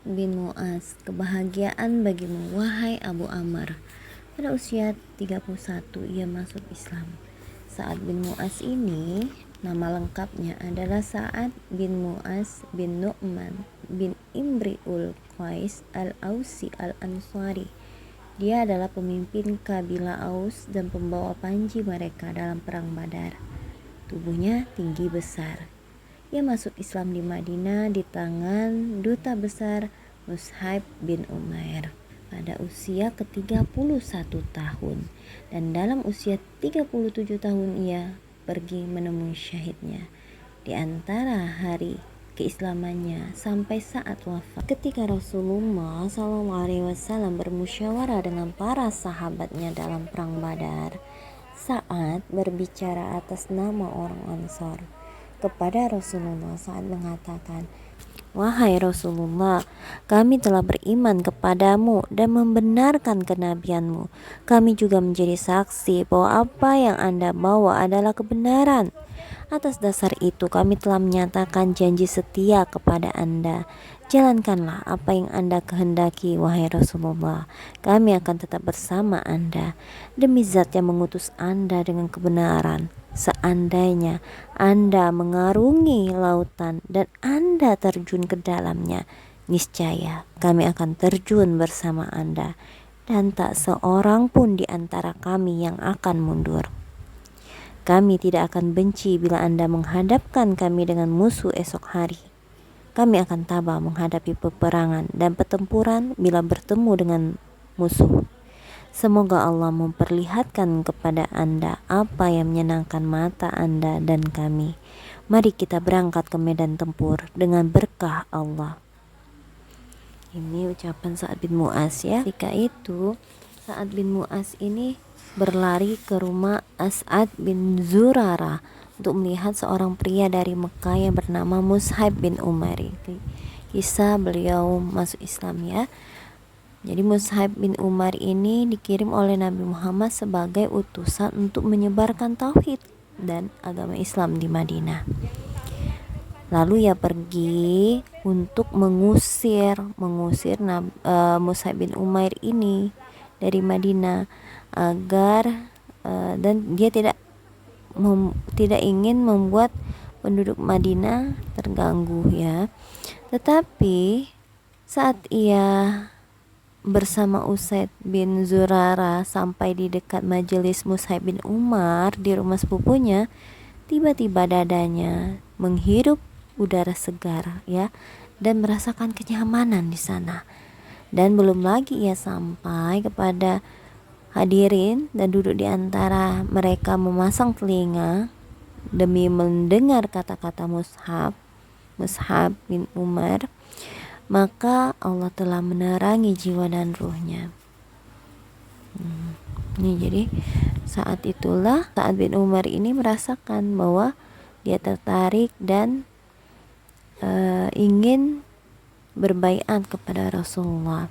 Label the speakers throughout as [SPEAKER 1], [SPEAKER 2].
[SPEAKER 1] bin Mu'az, kebahagiaan bagimu wahai Abu Amr. Pada usia 31 ia masuk Islam. Sa'ad bin Mu'az ini nama lengkapnya adalah Sa'ad bin Mu'az bin Nu'man bin Imri'ul Qais al-Ausi al-Ansari. Dia adalah pemimpin kabilah Aus dan pembawa panji mereka dalam perang Badar. Tubuhnya tinggi besar. Ia masuk Islam di Madinah di tangan duta besar Mus'ab bin Umair pada usia ke-31 tahun, dan dalam usia 37 tahun ia pergi menemui syahidnya. Di antara hari keislamannya sampai saat wafat, ketika Rasulullah SAW bermusyawarah dengan para sahabatnya dalam perang Badar, saat berbicara atas nama orang Ansor kepada Rasulullah, saat mengatakan, "Wahai Rasulullah, kami telah beriman kepadamu dan membenarkan kenabianmu. Kami juga menjadi saksi bahwa apa yang Anda bawa adalah kebenaran. Atas dasar itu kami telah menyatakan janji setia kepada Anda. Jalankanlah apa yang Anda kehendaki, wahai Rasulullah. Kami akan tetap bersama Anda. Demi Zat yang mengutus Anda dengan kebenaran, seandainya Anda mengarungi lautan dan Anda terjun ke dalamnya, niscaya kami akan terjun bersama Anda, dan tak seorang pun di antara kami yang akan mundur. Kami tidak akan benci bila Anda menghadapkan kami dengan musuh esok hari. Kami akan tabah menghadapi peperangan dan pertempuran bila bertemu dengan musuh. Semoga Allah memperlihatkan kepada Anda apa yang menyenangkan mata Anda dan kami. Mari kita berangkat ke medan tempur dengan berkah Allah." Ini ucapan Sa'ad bin Mu'az ya. Ketika itu Sa'ad bin Mu'az ini berlari ke rumah As'ad bin Zurarah untuk melihat seorang pria dari Mekah yang bernama Mus'ab bin Umair. Kisah beliau masuk Islam ya. Jadi Mus'ab bin Umair ini dikirim oleh Nabi Muhammad sebagai utusan untuk menyebarkan tauhid dan agama Islam di Madinah. Lalu ia pergi untuk mengusir Mus'ab bin Umair ini dari Madinah agar dan dia tidak ingin membuat penduduk Madinah terganggu ya. Tetapi saat ia bersama Usaid bin Zurarah sampai di dekat majelis Mus'ab bin Umar di rumah sepupunya, tiba-tiba dadanya menghirup udara segar ya, dan merasakan kenyamanan di sana. Dan belum lagi ia sampai kepada hadirin dan duduk di antara mereka memasang telinga demi mendengar kata-kata Mus'ab bin Umar, maka Allah telah menerangi jiwa dan ruhnya. Ini jadi saat itulah Sa'ad bin Umar ini merasakan bahwa dia tertarik dan ingin berbaiat kepada Rasulullah.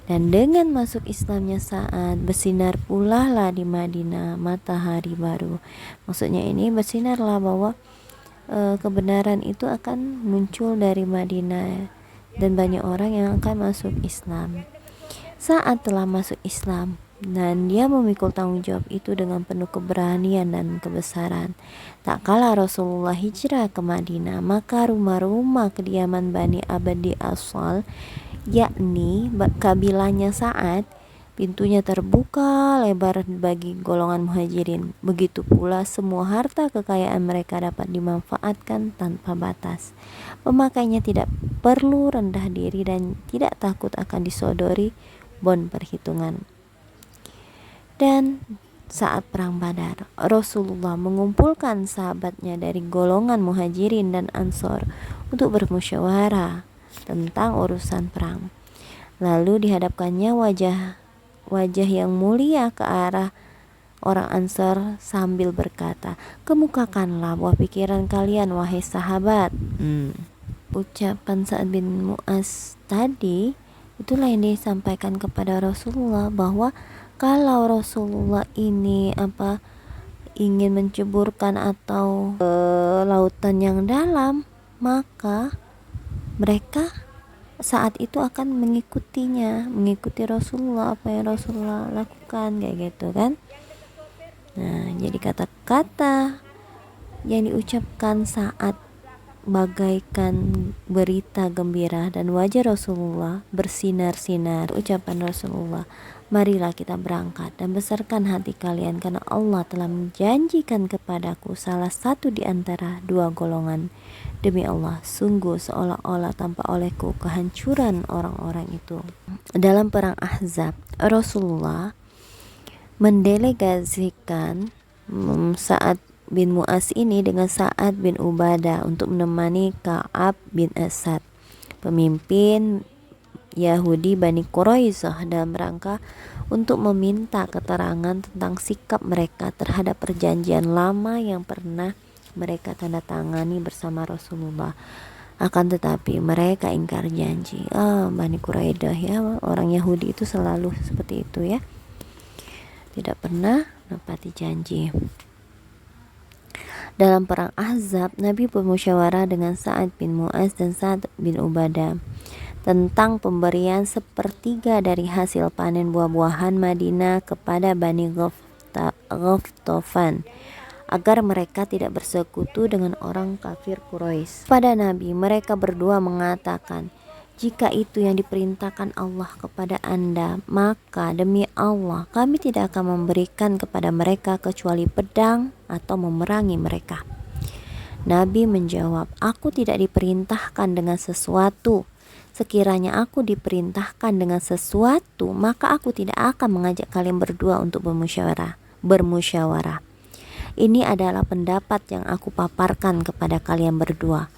[SPEAKER 1] Dan dengan masuk Islamnya Sa'ad, bersinar pula lah di Madinah matahari baru. Maksudnya ini bersinarlah bahwa kebenaran itu akan muncul dari Madinah dan banyak orang yang akan masuk Islam. Saat telah masuk Islam dan dia memikul tanggung jawab itu dengan penuh keberanian dan kebesaran. Tak kala Rasulullah hijrah ke Madinah, maka rumah-rumah kediaman Bani Abdi Asal, yakni kabilahnya Sa'ad, pintunya terbuka lebar bagi golongan muhajirin. Begitu pula semua harta kekayaan mereka dapat dimanfaatkan tanpa batas. Pemakainya tidak perlu rendah diri dan tidak takut akan disodori bon perhitungan. Dan saat perang Badar, Rasulullah mengumpulkan sahabatnya dari golongan muhajirin dan ansor untuk bermusyawarah tentang urusan perang. Lalu dihadapkannya wajah yang mulia ke arah orang Ansar sambil berkata, "Kemukakanlah buah pikiran kalian wahai sahabat." Ucapan Sa'ad bin Mu'az tadi itulah yang disampaikan kepada Rasulullah, bahwa kalau Rasulullah ini ingin menceburkan atau lautan yang dalam, maka mereka saat itu akan mengikutinya, mengikuti Rasulullah, apa yang Rasulullah lakukan, kayak gitu kan. Nah, jadi kata-kata yang diucapkan saat bagaikan berita gembira dan wajah Rasulullah bersinar-sinar ucapan Rasulullah, marilah kita berangkat dan besarkan hati kalian karena Allah telah menjanjikan kepadaku salah satu di antara dua golongan. Demi Allah, sungguh seolah-olah tanpa olehku kehancuran orang-orang itu. Dalam perang Ahzab, Rasulullah mendelegasikan Sa'ad bin Mu'az ini dengan Sa'ad bin Ubadah untuk menemani Ka'ab bin Asad, pemimpin Yahudi Bani Quraisyah, dalam rangka untuk meminta keterangan tentang sikap mereka terhadap perjanjian lama yang pernah mereka tanda tangani bersama Rasulullah. Akan tetapi mereka ingkar janji. Bani Quraisyah ya, orang Yahudi itu selalu seperti itu ya, tidak pernah menepati janji. Dalam perang Ahzab, Nabi bermusyawarah dengan Sa'ad bin Mu'az dan Sa'ad bin Ubadah tentang pemberian sepertiga dari hasil panen buah-buahan Madinah kepada Bani Ghaftafan agar mereka tidak bersekutu dengan orang kafir Quraisy. Pada Nabi, mereka berdua mengatakan, jika itu yang diperintahkan Allah kepada Anda, maka demi Allah kami tidak akan memberikan kepada mereka kecuali pedang atau memerangi mereka. Nabi menjawab, aku tidak diperintahkan dengan sesuatu. Sekiranya aku diperintahkan dengan sesuatu, maka aku tidak akan mengajak kalian berdua untuk bermusyawarah. Ini adalah pendapat yang aku paparkan kepada kalian berdua.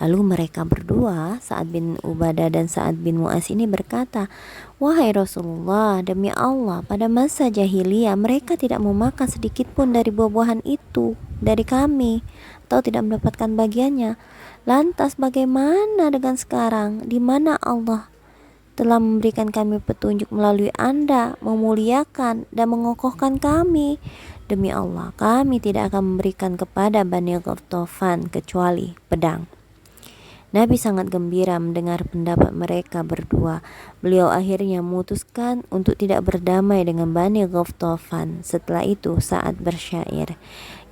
[SPEAKER 1] Lalu mereka berdua, Sa'ad bin Ubadah dan Sa'ad bin Mu'az ini berkata, wahai Rasulullah, demi Allah, pada masa jahiliyah mereka tidak memakan sedikit pun dari buah-buahan itu dari kami, atau tidak mendapatkan bagiannya. Lantas bagaimana dengan sekarang, di mana Allah telah memberikan kami petunjuk melalui Anda, memuliakan dan mengokohkan kami? Demi Allah, kami tidak akan memberikan kepada Bani Ghaftafan kecuali pedang. Nabi sangat gembira mendengar pendapat mereka berdua. Beliau akhirnya memutuskan untuk tidak berdamai dengan Bani Ghaftafan. Setelah itu Sa'ad bersyair.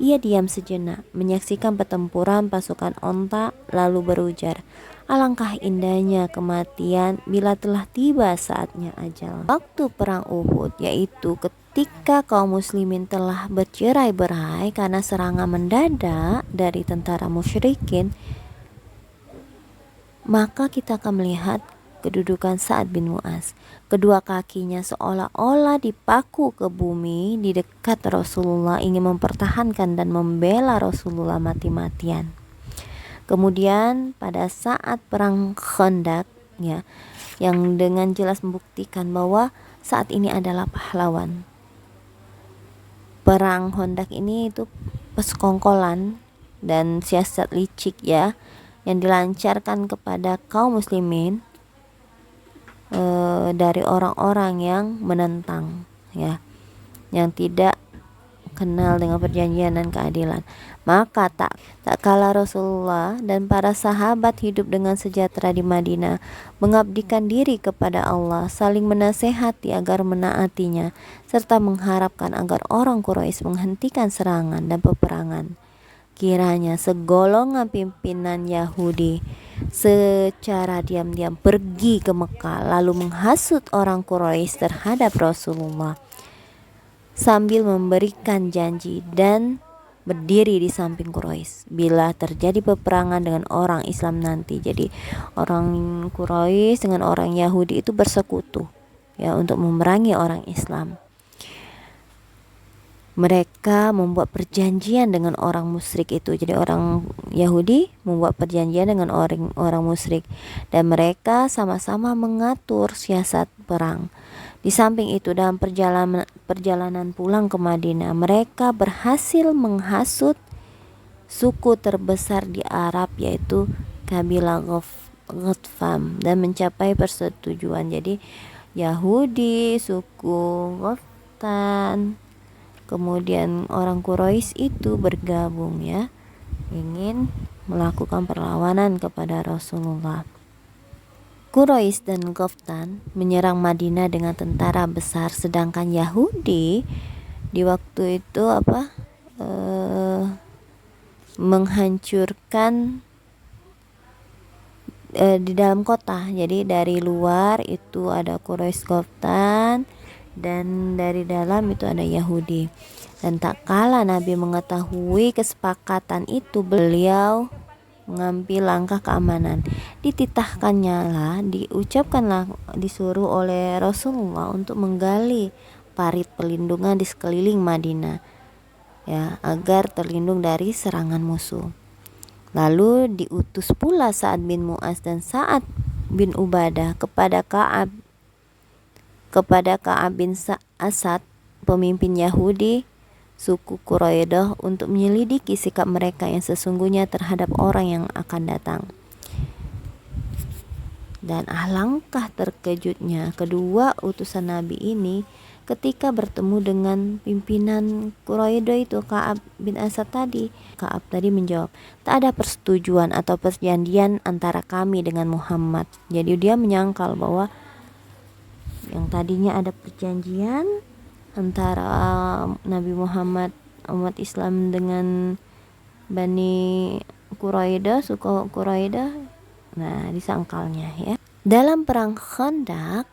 [SPEAKER 1] Ia diam sejenak, menyaksikan pertempuran pasukan onta, lalu berujar, alangkah indahnya kematian bila telah tiba saatnya ajal. Waktu perang Uhud, yaitu ketika kaum muslimin telah bercerai-berai karena serangan mendadak dari tentara musyrikin, maka kita akan melihat kedudukan Sa'ad bin Mu'az. Kedua kakinya seolah-olah dipaku ke bumi di dekat Rasulullah, ingin mempertahankan dan membela Rasulullah mati-matian. Kemudian pada saat perang Khandaq ya, yang dengan jelas membuktikan bahwa saat ini adalah pahlawan. Perang Khandaq ini itu persekongkolan dan siasat licik ya, yang dilancarkan kepada kaum muslimin dari orang-orang yang menentang ya, yang tidak kenal dengan perjanjian dan keadilan. Maka tak kala Rasulullah dan para sahabat hidup dengan sejahtera di Madinah, mengabdikan diri kepada Allah, saling menasehati agar menaatinya, serta mengharapkan agar orang Quraisy menghentikan serangan dan peperangan. Kiranya segolongan pimpinan Yahudi secara diam-diam pergi ke Mekah lalu menghasut orang Quraisy terhadap Rasulullah sambil memberikan janji dan berdiri di samping Quraisy bila terjadi peperangan dengan orang Islam nanti. Jadi orang Quraisy dengan orang Yahudi itu bersekutu ya untuk memerangi orang Islam. Mereka membuat perjanjian dengan orang musyrik itu. Jadi orang Yahudi membuat perjanjian dengan orang musyrik dan mereka sama-sama mengatur siasat perang. Di samping itu dalam perjalanan pulang ke Madinah, mereka berhasil menghasut suku terbesar di Arab yaitu kabilah Ghatfam dan mencapai persetujuan. Jadi Yahudi, suku Ghatfam, kemudian orang Quraisy itu bergabung ya, ingin melakukan perlawanan kepada Rasulullah. Quraisy dan Ghaftan menyerang Madinah dengan tentara besar, sedangkan Yahudi di waktu itu menghancurkan di dalam kota. Jadi dari luar itu ada Quraisy Ghaftan dan dari dalam itu ada Yahudi. Dan tak kala Nabi mengetahui kesepakatan itu, beliau mengambil langkah keamanan. Disuruh oleh Rasulullah untuk menggali parit pelindungan di sekeliling Madinah, ya, agar terlindung dari serangan musuh. Lalu diutus pula Sa'ad bin Mu'az dan Sa'ad bin Ubadah kepada Ka'ab bin Asad, pemimpin Yahudi suku Quraidah, untuk menyelidiki sikap mereka yang sesungguhnya terhadap orang yang akan datang. Dan alangkah terkejutnya kedua utusan Nabi ini ketika bertemu dengan pimpinan Quraidah itu, Ka'ab bin Asad tadi. Ka'ab tadi menjawab, tak ada persetujuan atau perjanjian antara kami dengan Muhammad. Jadi dia menyangkal bahwa yang tadinya ada perjanjian antara Nabi Muhammad, umat Islam, dengan Bani Quraidah, suku Quraidah, nah disangkalnya, ya. Dalam perang Khandaq,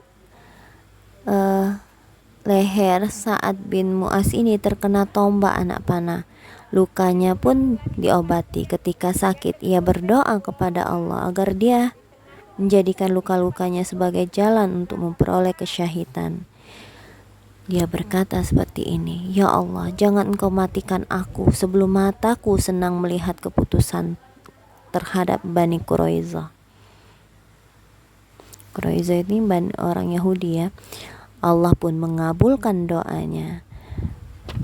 [SPEAKER 1] leher Sa'ad bin Mu'az ini terkena tombak anak panah. Lukanya pun diobati. Ketika sakit, ia berdoa kepada Allah agar dia menjadikan luka-lukanya sebagai jalan untuk memperoleh kesyahidan. Dia berkata seperti ini, "Ya Allah, jangan Engkau matikan aku sebelum mataku senang melihat keputusan terhadap Bani Quraidah." Quraidah ini orang Yahudi, ya. Allah pun mengabulkan doanya.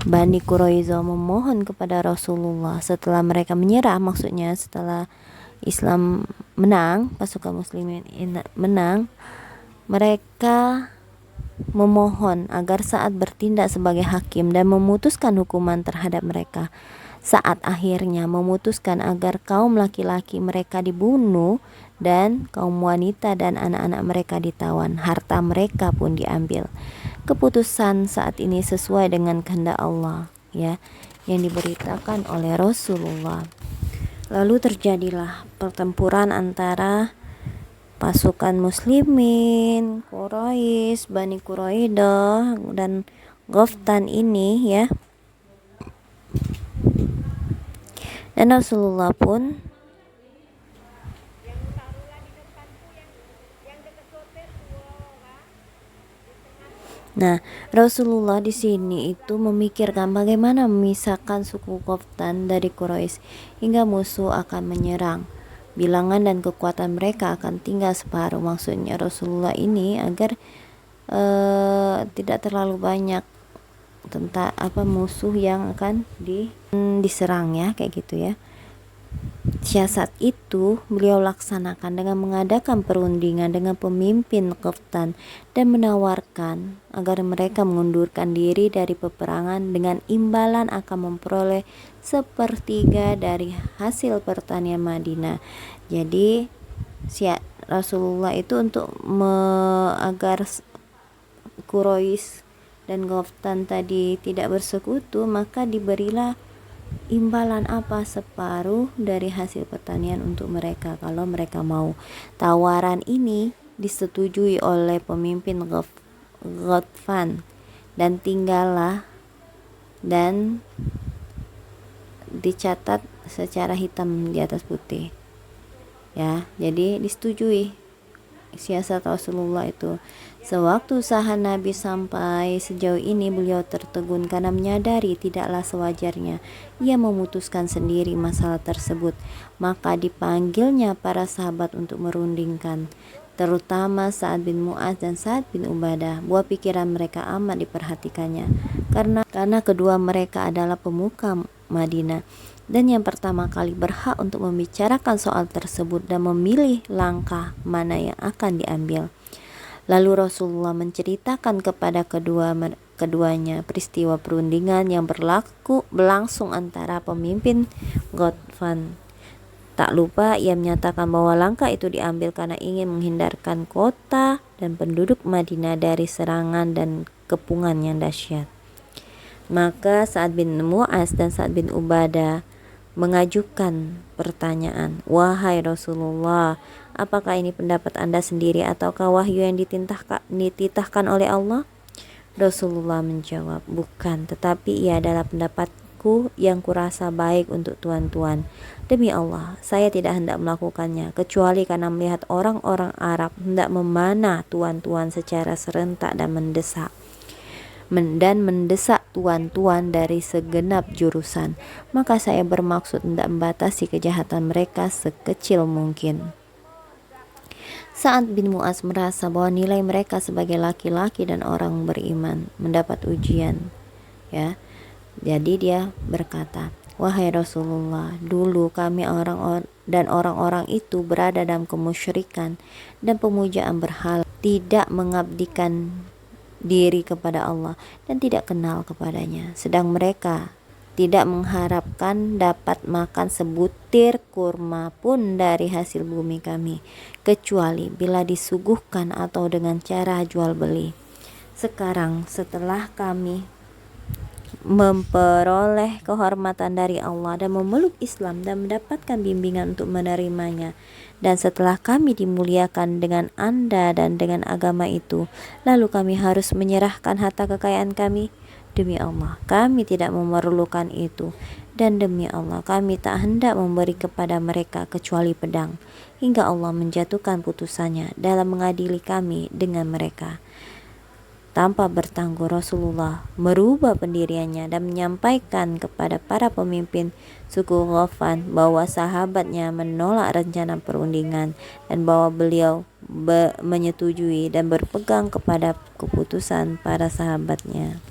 [SPEAKER 1] Bani Quraidah memohon kepada Rasulullah setelah mereka menyerah, maksudnya setelah Islam menang, pasukan muslimin menang, mereka memohon agar Sa'ad bertindak sebagai hakim dan memutuskan hukuman terhadap mereka. Sa'ad akhirnya memutuskan agar kaum laki-laki mereka dibunuh dan kaum wanita dan anak-anak mereka ditawan. Harta mereka pun diambil. Keputusan saat ini sesuai dengan kehendak Allah, ya, yang diberitakan oleh Rasulullah. Lalu terjadilah pertempuran antara pasukan muslimin, Quraisy, Bani Quraidah dan Ghaftan ini, ya. Dan Rasulullah pun Rasulullah di sini itu memikirkan bagaimana memisahkan suku Ghaftan dari Quraisy hingga musuh akan menyerang. Bilangan dan kekuatan mereka akan tinggal separuh. Maksudnya Rasulullah ini agar tidak terlalu banyak tentang musuh yang akan diserang, ya, kayak gitu, ya. Siasat itu beliau laksanakan dengan mengadakan perundingan dengan pemimpin Ghaftan dan menawarkan agar mereka mengundurkan diri dari peperangan dengan imbalan akan memperoleh sepertiga dari hasil pertanian Madinah. Jadi Rasulullah itu untuk agar Quraisy dan Ghaftan tadi tidak bersekutu, maka diberilah imbalan separuh dari hasil pertanian untuk mereka kalau mereka mau. Tawaran ini disetujui oleh pemimpin Ghatfan dan dicatat secara hitam di atas putih, ya. Jadi disetujui siasat Rasulullah itu. Sewaktu usaha Nabi sampai sejauh ini, beliau tertegun karena menyadari tidaklah sewajarnya ia memutuskan sendiri masalah tersebut. Maka dipanggilnya para sahabat untuk merundingkan, terutama Sa'ad bin Mu'az dan Sa'ad bin Ubadah. Buah pikiran mereka amat diperhatikannya karena kedua mereka adalah pemuka Madinah dan yang pertama kali berhak untuk membicarakan soal tersebut dan memilih langkah mana yang akan diambil. Lalu Rasulullah menceritakan kepada keduanya peristiwa perundingan yang berlangsung antara pemimpin Ghatfan Tak lupa ia menyatakan bahwa langkah itu diambil karena ingin menghindarkan kota dan penduduk Madinah dari serangan dan kepungan yang dahsyat. Maka Sa'ad bin Mu'az dan Sa'ad bin Ubadah mengajukan pertanyaan, "Wahai Rasulullah, apakah ini pendapat Anda sendiri ataukah wahyu yang dititahkan oleh Allah?" Rasulullah menjawab, "Bukan, tetapi ia adalah pendapatku yang kurasa baik untuk tuan-tuan. Demi Allah, saya tidak hendak melakukannya, kecuali karena melihat orang-orang Arab hendak memanah tuan-tuan secara serentak dan mendesak tuan-tuan dari segenap jurusan. Maka saya bermaksud hendak membatasi kejahatan mereka sekecil mungkin." Sa'ad bin Mu'az merasa bahwa nilai mereka sebagai laki-laki dan orang beriman mendapat ujian, ya. Jadi dia berkata, "Wahai Rasulullah, dulu kami orang-orang itu berada dalam kemusyrikan dan pemujaan berhala, tidak mengabdikan diri kepada Allah dan tidak kenal kepadanya. Sedang mereka tidak mengharapkan dapat makan sebutir kurma pun dari hasil bumi kami, kecuali bila disuguhkan atau dengan cara jual beli. Sekarang setelah kami memperoleh kehormatan dari Allah dan memeluk Islam dan mendapatkan bimbingan untuk menerimanya, dan setelah kami dimuliakan dengan Anda dan dengan agama itu, lalu kami harus menyerahkan harta kekayaan kami? Demi Allah, kami tidak memerlukan itu, dan demi Allah, kami tak hendak memberi kepada mereka kecuali pedang, hingga Allah menjatuhkan putusannya dalam mengadili kami dengan mereka." Tanpa bertangguh, Rasulullah merubah pendiriannya dan menyampaikan kepada para pemimpin suku Ghatfan bahwa sahabatnya menolak rencana perundingan dan bahwa beliau menyetujui dan berpegang kepada keputusan para sahabatnya.